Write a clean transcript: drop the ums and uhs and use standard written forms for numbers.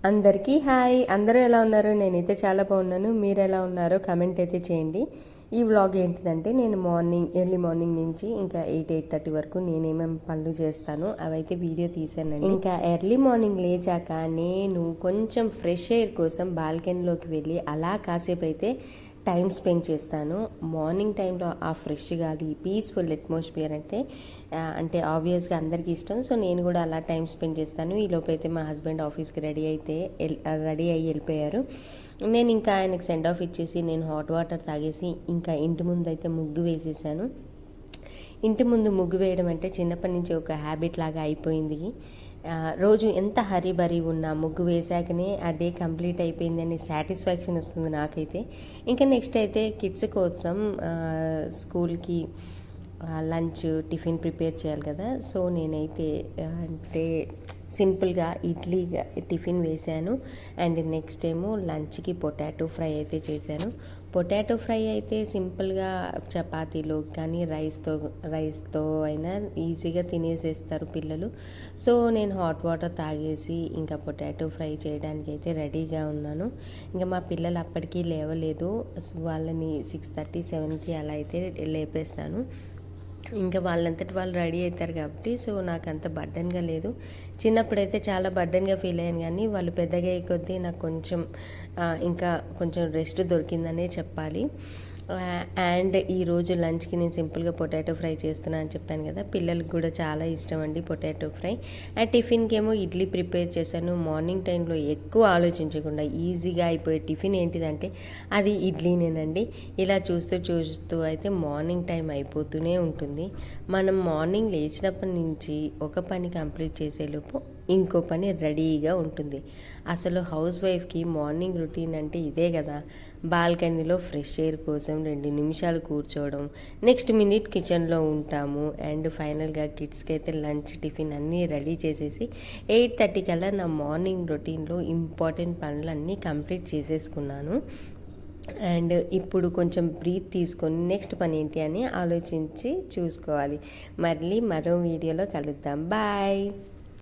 అందరికీ హాయ్. అందరూ ఎలా ఉన్నారు? నేనైతే చాలా బాగున్నాను. మీరు ఎలా ఉన్నారో కమెంట్ అయితే చేయండి. ఈ వ్లాగ్ ఏంటిదంటే నేను ఎర్లీ మార్నింగ్ నుంచి ఇంకా 8:30 వరకు నేనేమేమి పనులు చేస్తాను అవైతే వీడియో తీసానండి. ఇంకా ఎర్లీ మార్నింగ్ లేచాక నేను కొంచెం ఫ్రెష్ ఎయిర్ కోసం బాల్కనీలోకి వెళ్ళి అలా కాసేపు అయితే టైం స్పెండ్ చేస్తాను. మార్నింగ్ టైంలో ఆ ఫ్రెష్ గాలి, పీస్ఫుల్ అట్మాస్ఫియర్ అంటే ఆబ్వియస్గా అందరికీ ఇష్టం. సో నేను కూడా అలా టైం స్పెండ్ చేస్తాను. ఈలోపు అయితే మా హస్బెండ్ ఆఫీస్కి రెడీ అయ్యి వెళ్ళిపోయారు. నేను ఇంకా ఆయనకు సెండ్ ఆఫ్ ఇచ్చేసి నేను హాట్ వాటర్ తాగేసి ఇంకా ఇంటి ముందు అయితే ముగ్గు వేసేసాను. ఇంటి ముందు ముగ్గు వేయడం అంటే చిన్నప్పటి నుంచి ఒక హ్యాబిట్ లాగా అయిపోయింది. రోజు ఎంత హరీబరీ ఉన్నా ముగ్గు వేసాకనే ఆ డే కంప్లీట్ అయిపోయిందని సాటిస్ఫాక్షన్ వస్తుంది నాకైతే. ఇంకా నెక్స్ట్ అయితే కిడ్స్ కోసం స్కూల్కి లంచ్ టిఫిన్ ప్రిపేర్ చేయాలి కదా. సో నేనైతే అంటే సింపుల్గా ఇడ్లీ టిఫిన్ వేశాను. అండ్ నెక్స్ట్ ఏమో లంచ్కి పొటాటో ఫ్రై అయితే చేశాను. పొటాటో ఫ్రై అయితే సింపుల్గా చపాతీలో కానీ రైస్తో అయినా ఈజీగా తినేసేస్తారు పిల్లలు. సో నేను హాట్ వాటర్ తాగేసి ఇంకా పొటాటో ఫ్రై చేయడానికి అయితే రెడీగా ఉన్నాను. ఇంకా మా పిల్లలు అప్పటికీ లేవలేదు. వాళ్ళని 6:30, 7కి అలా అయితే లేపేస్తాను. ఇంకా వాళ్ళంతటి వాళ్ళు రెడీ అవుతారు కాబట్టి సో నాకు అంత బర్డన్గా లేదు. చిన్నప్పుడైతే చాలా బర్డన్గా ఫీల్ అయ్యాను, కానీ వాళ్ళు పెద్దగా అయ్యే కొద్దీ నాకు ఇంకా కొంచెం రెస్ట్ దొరికిందనే చెప్పాలి. అండ్ ఈరోజు లంచ్కి నేను సింపుల్గా పొటాటో ఫ్రై చేస్తున్నాను అని చెప్పాను కదా. పిల్లలకు కూడా చాలా ఇష్టం అండి పొటాటో ఫ్రై. అండ్ టిఫిన్కి ఏమో ఇడ్లీ ప్రిపేర్ చేశాను. మార్నింగ్ టైంలో ఎక్కువ ఆలోచించకుండా ఈజీగా అయిపోయే టిఫిన్ ఏంటిదంటే అది ఇడ్లీనేనండి. ఇలా చూస్తూ అయితే మార్నింగ్ టైం అయిపోతూనే ఉంటుంది. మనం మార్నింగ్ లేచినప్పటి నుంచి ఒక పని కంప్లీట్ చేసేలోపు ఇంకో పని రెడీగా ఉంటుంది. అసలు హౌస్ వైఫ్కి మార్నింగ్ రొటీన్ అంటే ఇదే కదా. బాల్కనీలో ఫ్రెష్ ఎయిర్ కోసం 2 నిమిషాలు కూర్చోవడం, నెక్స్ట్ మినిట్ కిచెన్లో ఉంటాము. అండ్ ఫైనల్గా కిడ్స్కి అయితే లంచ్ టిఫిన్ అన్నీ రెడీ చేసేసి 8:30 కల్లా నా మార్నింగ్ రొటీన్లో ఇంపార్టెంట్ పనులన్నీ కంప్లీట్ చేసేసుకున్నాను. అండ్ ఇప్పుడు కొంచెం బ్రీత్ తీసుకొని నెక్స్ట్ పని ఏంటి అని ఆలోచించి చూసుకోవాలి. మళ్ళీ మరో వీడియోలో కలుద్దాం. బాయ్.